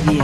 Radio.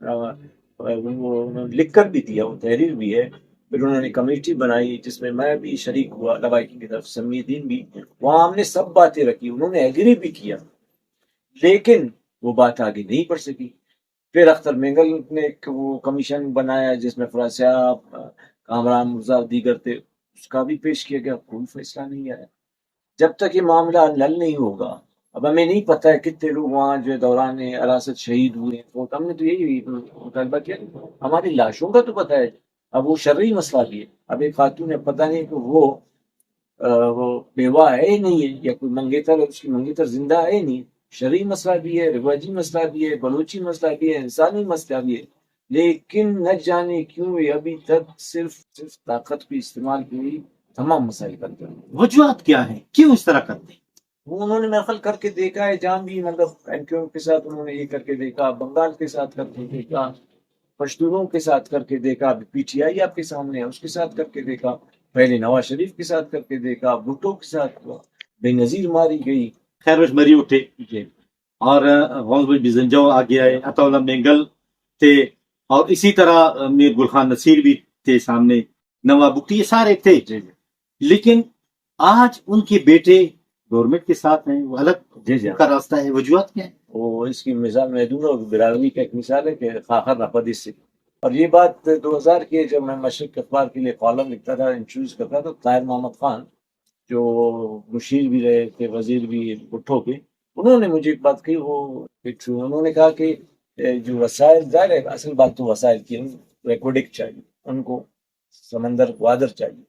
وہ انہوں نے لکھ کر بھی دیا، وہ تحریر بھی ہے. پھر انہوں نے کمیٹی بنائی جس میں میں بھی شریک ہوا لوائکی کی طرف، سمیع الدین بھی. وہاں ہم نے سب باتیں رکھی، انہوں نے ایگری بھی کیا، لیکن وہ بات آگے نہیں بڑھ سکی. پھر اختر مینگل نے ایک وہ کمیشن بنایا جس میں فراز صاحب، کامران مرزا دیگر تھے، اس کا بھی پیش کیا گیا، کوئی فیصلہ نہیں آیا. جب تک یہ معاملہ حل نہیں ہوگا، اب ہمیں نہیں پتہ ہے کتنے لوگ وہاں جو دوران حراست شہید ہوئے. تو ہم نے تو یہی مطالبہ کیا، ہماری لاشوں کا تو پتہ ہے. اب وہ شرعی مسئلہ بھی ہے. اب ایک خاتون ہے، پتہ نہیں کہ وہ بیوہ ہے ہی نہیں ہے، یا کوئی منگیتر، اس کی منگیتر زندہ ہے ہی نہیں. شرعی مسئلہ بھی ہے، رواجی مسئلہ بھی ہے، بلوچی مسئلہ بھی ہے، انسانی مسئلہ بھی ہے. لیکن نہ جانے کیوں یہ ابھی تک صرف طاقت کی استعمال کی ہوئی تمام مسائل کرتے ہیں. وجوہات کیا ہیں، کیوں اس طرح کرتے ہیں؟ وہ انہوں نے محفل کر کے دیکھا ہے جہاں بھی، مطلب این کیو کے ساتھ انہوں نے یہ کر کے دیکھا، بنگال کے ساتھ کر کے دیکھا، پشتونوں کے ساتھ کر کے دیکھا، ابھی پی ٹی آئی آپ کے سامنے ہے اس کے ساتھ کر کے دیکھا، پہلے نواز شریف کے ساتھ کر کے دیکھا، بھٹو کے ساتھ ہوا، بے نظیر ماری گئی. خیروش مری اٹھے جی اور غوث بھائی بزنجو آ گیا ہے، عطا اللہ مینگل تھے، اور اسی طرح میر گل خان نصیر بھی تھے سامنے، نواب بگٹی، یہ سارے تھے. جی لیکن آج ان کے بیٹے گورنمنٹ کے ساتھ ہیں، وہ الگ جی جی. کا راستہ ہے. وجوہات کیا ہے؟ وہ اس کی مثال میں دوں گا، براوی کا ایک مثال ہے کہ خاخر نفدی سے. اور یہ بات 2000 کی ہے، جب میں مشرق اخبار کے لیے کالم لکھتا تھا، انٹروڈیوس کرتا تھا، طاہر محمد خان جو مشیر بھی رہے تھے، وزیر بھی بھٹو کے، انہوں نے مجھے ایک بات کہی، وہ انہوں نے کہا کہ جو وسائل، ظاہر ہے اصل بات تو وسائل کی، ریکوڈک چاہیے ان کو، سمندر وادر چاہیے.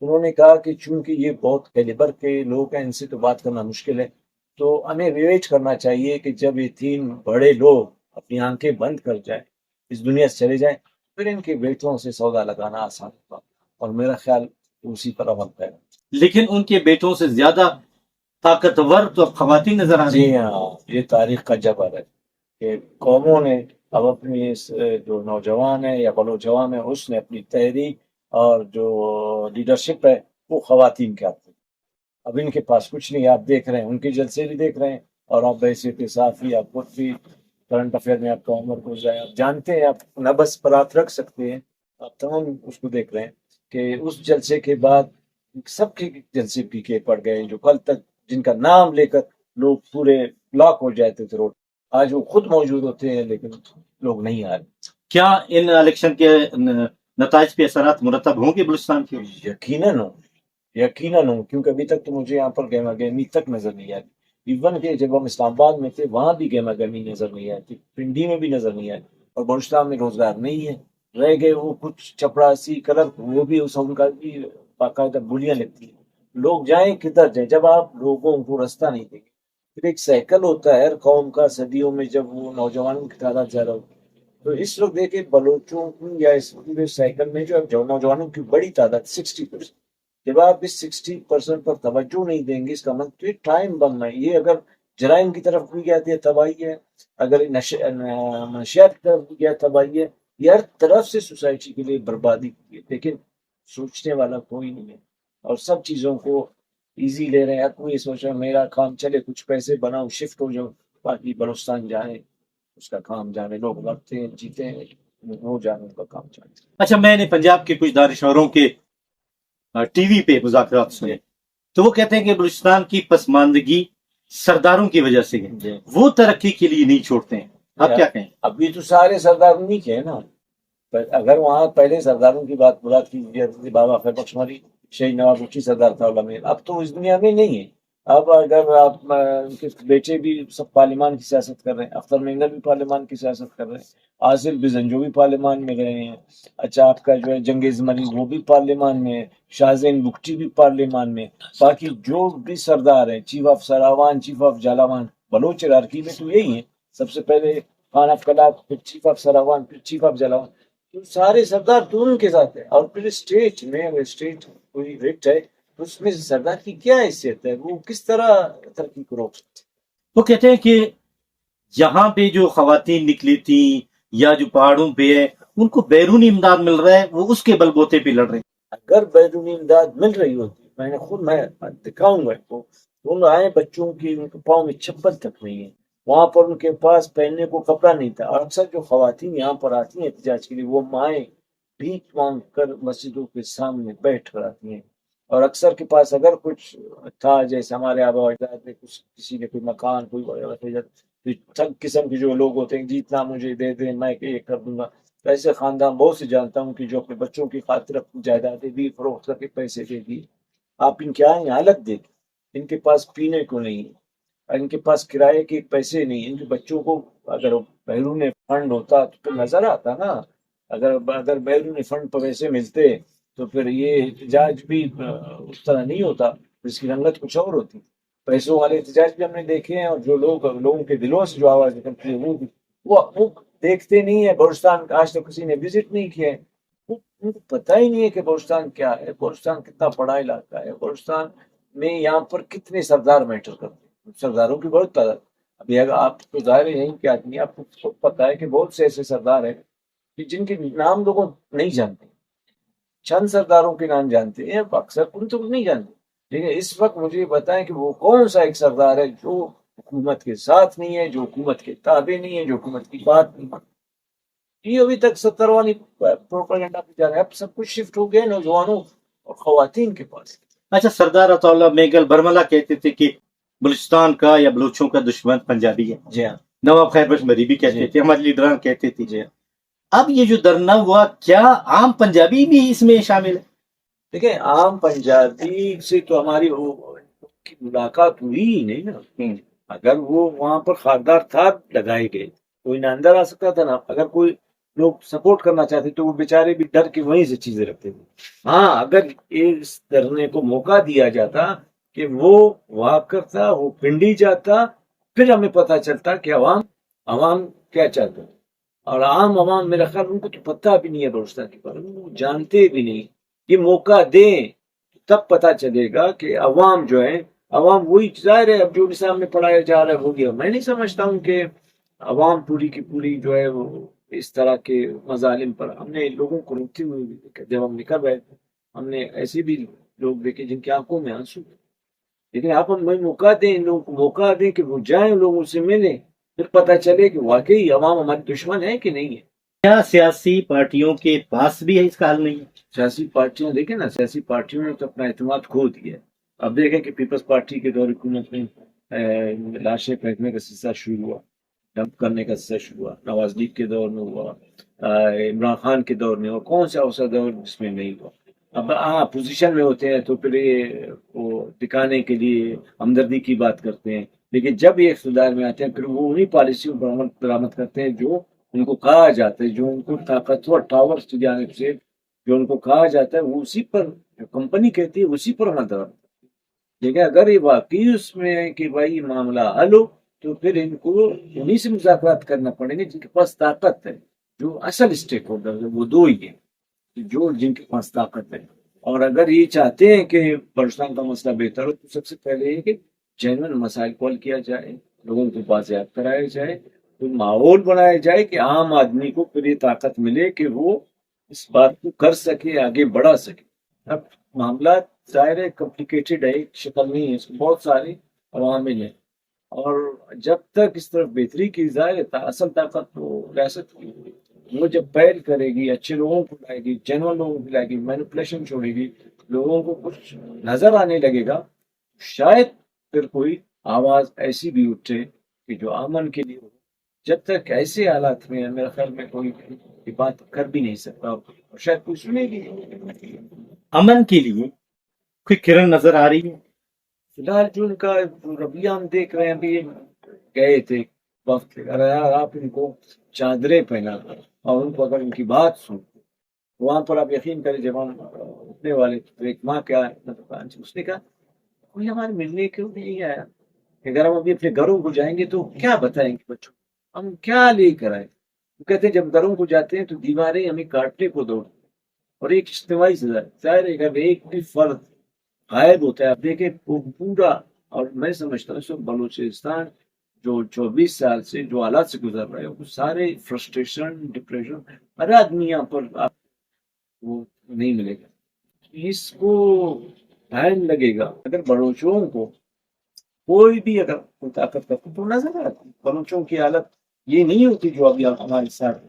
انہوں نے کہا کہ چونکہ یہ بہت کیلیبر کے لوگ ہیں، ان سے تو بات کرنا مشکل ہے، تو ہمیں ویٹ کرنا چاہیے کہ جب یہ 3 بڑے لوگ اپنی آنکھیں بند کر جائیں، اس دنیا سے چلے جائیں، پھر ان کے بیٹوں سے سودا لگانا آسان ہوگا. اور میرا خیال اسی پر عمل ہے. لیکن ان کے بیٹوں سے زیادہ طاقتور تو خواتین نظر آ رہی جی ہیں. ہاں، یہ تاریخ کا جبر ہے کہ قوموں نے اب اپنی جو نوجوان ہے یا بلوجوان ہے، اس نے اپنی تحریک اور جو لیڈرشپ ہے وہ خواتین کے ہاتھ میں. اب ان کے پاس کچھ نہیں، آپ دیکھ رہے ہیں، ان کے جلسے بھی دیکھ رہے ہیں، اور آپ بحیثیت صحافی آپ خود بھی کرنٹ افیئر میں آپ کا عمر گزرا ہے، آپ جانتے ہیں، آپ نبض پر ہاتھ رکھ سکتے ہیں، آپ تمام اس کو دیکھ رہے ہیں کہ اس جلسے کے بعد سب کے جلسے پیچھے پڑ گئے، جو کل تک جن کا نام لے کر لوگ پورے بلاک ہو جاتے تھے روڈ، آج وہ خود موجود ہوتے ہیں لیکن لوگ نہیں آ رہے. کیا ان الیکشن کے نتائج پہ اثرات مرتب ہوں گے بلوچستان کے؟ یقیناً ہوں، کیونکہ ابھی تک تو مجھے یہاں پر گہما گہمی تک نظر نہیں آتی. ایون کہ جب ہم اسلام آباد میں تھے وہاں بھی گہما گہمی نظر نہیں آتی، پنڈی میں بھی نظر نہیں آتی. اور بلوچستان میں روزگار نہیں ہے، رہ گئے وہ کچھ چپڑاسی کلر، وہ بھی اس ان کا بھی باقاعدہ بولیاں لگتی ہیں. لوگ جائیں کدھر جائیں جب آپ لوگوں کو راستہ نہیں دیں گے. پھر ایک سائیکل ہوتا ہے ہر قوم کا، صدیوں میں جب وہ نوجوانوں کی تعداد زیادہ ہوتی ہے، تو اس وقت دیکھیں بلوچوں کی یا اس پورے سائیکل میں جو نوجوانوں کی بڑی تعداد 60%، جب آپ اس 60% پر توجہ نہیں دیں گے، اس کا مطلب ٹائم بم ہے. یہ اگر جرائم کی طرف بھی گیا تو تباہی ہے، اگر منشیات کی طرف بھی گیا تباہی ہے. یہ ہر طرف سے سوسائٹی کے لیے بربادی کی ہے، لیکن سوچنے والا کوئی نہیں ہے، اور سب چیزوں کو ایزی لے رہے ہیں. کوئی سوچ رہا ہے میرا کام چلے، کچھ پیسے بناؤ، شفٹ ہو جاؤ، باقی بلوچستان جائیں، اس کا کام جانے. لوگ مرتے ہیں، جیتے ہیں، وہ جانے، ان کا کام جانے. اچھا، میں نے پنجاب کے کچھ دانشوروں کے ٹی وی پہ مذاکرات سنے، تو وہ کہتے ہیں کہ بلوچستان کی پسماندگی سرداروں کی وجہ سے ہے، وہ ترقی کے لیے نہیں چھوڑتے ہیں. آپ کیا کہیں؟ ابھی تو سارے سردار نہیں کے نا. اگر وہاں پہلے سرداروں کی بات کی جاتی، بابا خیر بخش مری، شہید نواب بخشی سردار تھا، اب تو اس دنیا میں نہیں ہے. اب اگر آپ ان کے بیٹے بھی سب پارلیمان کی سیاست کر رہے ہیں، اختر مینگل بھی پارلیمان کی سیاست کر رہے ہیں، عاصف بزنجو بھی پارلیمان میں رہے ہیں. اچھا، آپ کا جو ہے جنگیز مری وہ بھی پارلیمان میں ہے، شاہزین بگٹی بھی پارلیمان میں. باقی جو بھی سردار ہیں، chief of Sarawan, chief of Jhalawan, Baloch hierarchy میں تو یہی ہیں. سب سے پہلے خان آف کلات، پھر چیف آف سراوان، پھر چیف آف جالاوان، تو سارے سردار تو ان کے ساتھ ہیں. اور پھر اسٹیٹ میں اگر اسٹیٹ کوئی ریٹ ہے تو اس میں سردار کی کیا حیثیت ہے، وہ کس طرح ترقی کو روک سکتے؟ وہ کہتے ہیں کہ یہاں پہ جو خواتین نکلی تھیں یا جو پہاڑوں پہ ہے، ان کو بیرونی امداد مل رہا ہے، وہ اس کے بل بوتے پہ لڑ رہے ہیں. اگر بیرونی امداد مل رہی ہوتی، میں دکھاؤں گا ان کو، ان آئے بچوں کی ان کے پاؤں میں چپل تک نہیں ہے، وہاں پر ان کے پاس پہننے کو کپڑا نہیں تھا، اور اکثر جو خواتین یہاں پر آتی ہیں احتجاج کے لیے وہ مائیں بھیک مانگ کر مسجدوں کے سامنے بیٹھ کر آتی ہیں، اور اکثر کے پاس اگر کچھ تھا، جیسے ہمارے آبا و اجداد نے کچھ کسی نے کوئی مکان کوئی وغیرہ، سب قسم کے جو لوگ ہوتے ہیں جتنا مجھے دے دیں میں یہ کر دوں گا، تو ایسے خاندان بہت سے جانتا ہوں کہ جو اپنے بچوں کی خاطر اپنی جائیدادیں بھی فروخت کر کے پیسے دے دی. آپ ان کے یہاں حالت دیکھیں، ان کے پاس پینے کو نہیں، ان کے پاس کرائے کے پیسے نہیں، ان کے بچوں کو اگر بیرون فنڈ ہوتا تو پھر نظر آتا نا، اگر بیرون فنڈ پر پیسے ملتے تو پھر یہ احتجاج بھی اس طرح نہیں ہوتا، اس کی رنگت کچھ اور ہوتی. پیسوں والے احتجاج بھی ہم نے دیکھے ہیں، اور جو لوگوں کے دلوں سے جو آواز نکلتی ہے وہ دیکھتے نہیں ہے. بلوچستان آج تک کسی نے وزٹ نہیں کیا ہے، ان کو پتہ ہی نہیں ہے کہ بلوچستان کیا ہے، بلوچستان کتنا بڑا علاقہ ہے، بلوچستان میں یہاں پر کتنے سردار میٹر کرتے ہیں، سرداروں کی بہت تعداد. ابھی اگر آپ کو ظاہر یہیں کے آدمی، آپ کو پتہ ہے کہ بہت سے ایسے سردار ہیں کہ جن کے نام لوگوں نہیں جانتے، چند سرداروں کے نام جانتے ہیں، اکثر ان تو نہیں جانتے. لیکن اس وقت مجھے یہ بتائیں کہ وہ کون سا ایک سردار ہے جو حکومت کے ساتھ نہیں ہے، جو حکومت کے تابع نہیں ہے، جو حکومت کی بات نہیں مانتا. یہ ابھی تک 70 والی پروپیگنڈا پہ جا رہا ہے. اب سب کچھ شفٹ ہو گیا نوجوانوں اور خواتین کے پاس. اچھا، سردار عطا اللہ میگل برملا کہتے تھے کہ بلوچستان کا یا بلوچوں کا دشمن پنجابی ہے. جی ہاں، نواب خیر بخش مری بھی کہتے جی. تھے، ہمارے لیڈران کہتے تھے. جی ہاں. اب یہ جو دھرنا ہوا، کیا عام پنجابی بھی اس میں شامل ہے؟ دیکھیں، عام پنجابی سے تو ہماری کی ملاقات ہوئی ہی نہیں نا. اگر وہ وہاں پر خاردار تھا لگائے گئے، کوئی نہ اندر آ سکتا تھا نا. اگر کوئی لوگ سپورٹ کرنا چاہتے تو وہ بیچارے بھی ڈر کے وہیں سے چیزیں رکھتے تھے. ہاں، اگر اس دھرنے کو موقع دیا جاتا کہ وہ وہاں کرتا، وہ پنڈی جاتا، پھر ہمیں پتہ چلتا کہ عوام کیا چاہتے ہیں. اور عام عوام میرا خیال ان کو تو پتہ بھی نہیں ہے بلوچستان کے بارے میں، وہ جانتے بھی نہیں. یہ موقع دیں تب پتہ چلے گا کہ عوام جو ہے، عوام وہی ظاہر ہے. اب جو نصاب میں پڑھایا جا رہا ہے ہو گیا. میں نہیں سمجھتا ہوں کہ عوام پوری کی پوری جو ہے وہ اس طرح کے مظالم پر. ہم نے لوگوں کو روکتے ہوئے جب ہم نکل رہے تھے، ہم نے ایسے بھی لوگ دیکھے جن کی آنکھوں میں آنسو. لیکن آپ ہمیں موقع دیں، ان لوگوں کو موقع دیں کہ وہ جائیں، لوگوں سے ملیں، پھر پتہ چلے کہ واقعی عوام ہمارے دشمن ہے کہ نہیں ہے. کیا سیاسی پارٹیوں کے پاس بھی ہے اس کا حل نہیں ہے؟ سیاسی پارٹیاں دیکھیں نا، سیاسی پارٹیوں نے تو اپنا اعتماد کھو دیا ہے. اب دیکھیں کہ پیپلز پارٹی کے دور حکومت میں لاشیں پھینکنے کا سلسلہ شروع ہوا، ڈمپ کرنے کا سلسلہ شروع ہوا. نواز لیگ کے دور میں ہوا، عمران خان کے دور میں ہوا. کون سا ایسا دور جس میں نہیں ہوا؟ اب پوزیشن میں ہوتے ہیں تو پھر یہ وہ دکھانے کے لیے ہمدردی کی بات کرتے ہیں، لیکن جب یہ اقتدار میں آتے ہیں پھر وہ انہی پالیسیوں پر عمل درآمد کرتے ہیں جو ان کو کہا جاتا ہے، جو ان کو طاقتور ٹاورز کی جانب سے جو ان کو کہا جاتا ہے، وہ اسی پر جو کمپنی کہتی ہے اسی پر عمل درآمد. لیکن اگر یہ واقعی اس میں ہے کہ بھائی معاملہ حل ہو تو پھر ان کو انہی سے مذاکرات کرنا پڑیں گے جن کے پاس طاقت ہے. جو اصل اسٹیک ہولڈر ہے وہ دو ہی ہیں جو جن کے پاس طاقت ہے. اور اگر یہ چاہتے ہیں کہ بلوچستان کا مسئلہ بہتر ہو تو سب سے پہلے یہ کہ جینوئن مسائل کو حل کیا جائے، لوگوں کو بازیاب کرایا جائے، تو ماحول بنایا جائے کہ عام آدمی کو پھر یہ طاقت ملے کہ وہ اس بات کو کر سکے، آگے بڑھا سکے. اب معاملات ظاہر ہے کمپلیکیٹڈ ہے، ایک شکل نہیں ہے، اس میں بہت سارے عوامل ہیں. اور جب تک اس طرف بہتری کی ظاہر ہے اصل طاقت تو ریاست کی، وہ جب پہل کرے گی، اچھے لوگوں کو لائے گی، جنرل لوگوں کو لائے گی، مینپولیشن چھوڑے گی، لوگوں کو کچھ نظر آنے لگے گا، شاید پھر کوئی آواز ایسی بھی اٹھے کہ جو امن کے لیے ہو. جب تک ایسے حالات میں میرا خیال میں کوئی بات کر بھی نہیں سکتا، اور شاید کوئی سنے بھی نہیں. امن کے لیے کوئی کرن نظر آ رہی ہے؟ فی الحال جو ان کا رویہ ہم دیکھ رہے ہیں، ابھی گئے تھے وقت، اگر آپ ان کو چادریں پہنا اور ان کو اگر ان کی بات سن، وہاں پر آپ یقین کریں جب ہم اٹھنے والے تو ایک ماں کیا اس نے کہا کوئی ہمارے ملنے کیوں نہیں آیا. اگر ہم ابھی اپنے گھروں کو جائیں گے تو کیا بتائیں گے بچوں کو، ہم کیا لے کر آئے. وہ کہتے ہیں جب گھروں کو جاتے ہیں تو دیواریں ہمیں کاٹنے کو دوڑ، اور ایک اجتماعی سزا. ظاہر ہے اگر ایک بھی فرد غائب ہوتا ہے، آپ دیکھیں وہ پورا. اور میں سمجھتا ہوں سب بلوچستان جو 24 سال سے جو حالات سے گزر رہے ہیں وہ سارے فرسٹریشن، ڈپریشن، ہر آدمی یہاں پر آپ وہ نہیں ملے گا. اس کو ٹائم لگے گا. اگر بلوچوں کو کوئی بھی اگر کوئی طاقت کرتی تو نظر آتی. بلوچوں کی حالت یہ نہیں ہوتی جو ابھی ہمارے ساتھ ہے.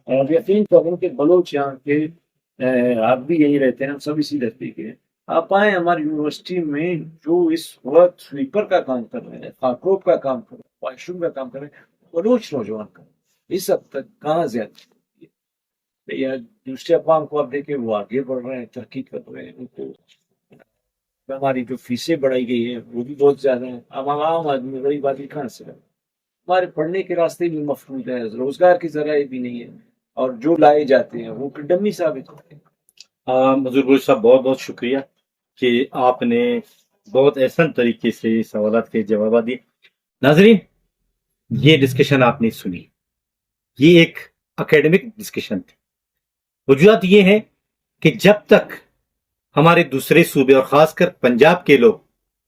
اور یقین کروں کہ بلوچ یہاں کے آپ بھی یہی رہتے ہیں, ہم سب اسی دھرتی کے ہیں. آپ آئیں ہماری یونیورسٹی میں جو اس وقت سویپر کا کام کر رہے ہیں, خاکروب کا کام کر رہے ہیں, واش روم کا کام کر رہے ہیں, بلوچ نوجوان کا اس حد تک کہاں زیادہ. یا دوسرے اقوام کو آپ دیکھیں وہ آگے بڑھ رہے ہیں, ترقی کر رہے ہیں. ان کو ہماری جو فیسیں بڑھائی گئی ہیں وہ بھی بہت زیادہ ہیں. اب عام آدمی غریب آدمی کہاں سے ہے؟ ہمارے پڑھنے کے راستے بھی مفقود ہیں, روزگار کی ذرائع بھی نہیں ہے, اور جو لائے جاتے ہیں وہ ڈمی ثابت ہوتے ہیں. مزور بلوچ صاحب بہت بہت شکریہ کہ آپ نے بہت احسن طریقے سے سوالات کے جوابات دیے. ناظرین, یہ ڈسکشن آپ نے سنی, یہ ایک اکیڈمک ڈسکشن تھی. وجوہات یہ ہے کہ جب تک ہمارے دوسرے صوبے اور خاص کر پنجاب کے لوگ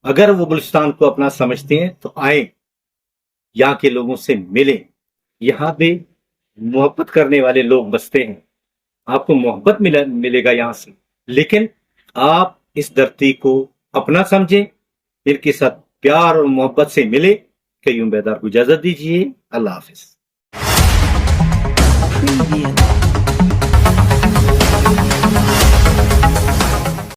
اگر وہ بلوچستان کو اپنا سمجھتے ہیں تو آئیں, یہاں کے لوگوں سے ملیں. یہاں پہ محبت کرنے والے لوگ بستے ہیں, آپ کو محبت ملے گا یہاں سے, لیکن آپ اس دھرتی کو اپنا سمجھیں, ان کے ساتھ پیار اور محبت سے ملے. قیوم بیدار کو اجازت دیجیے. اللہ حافظ.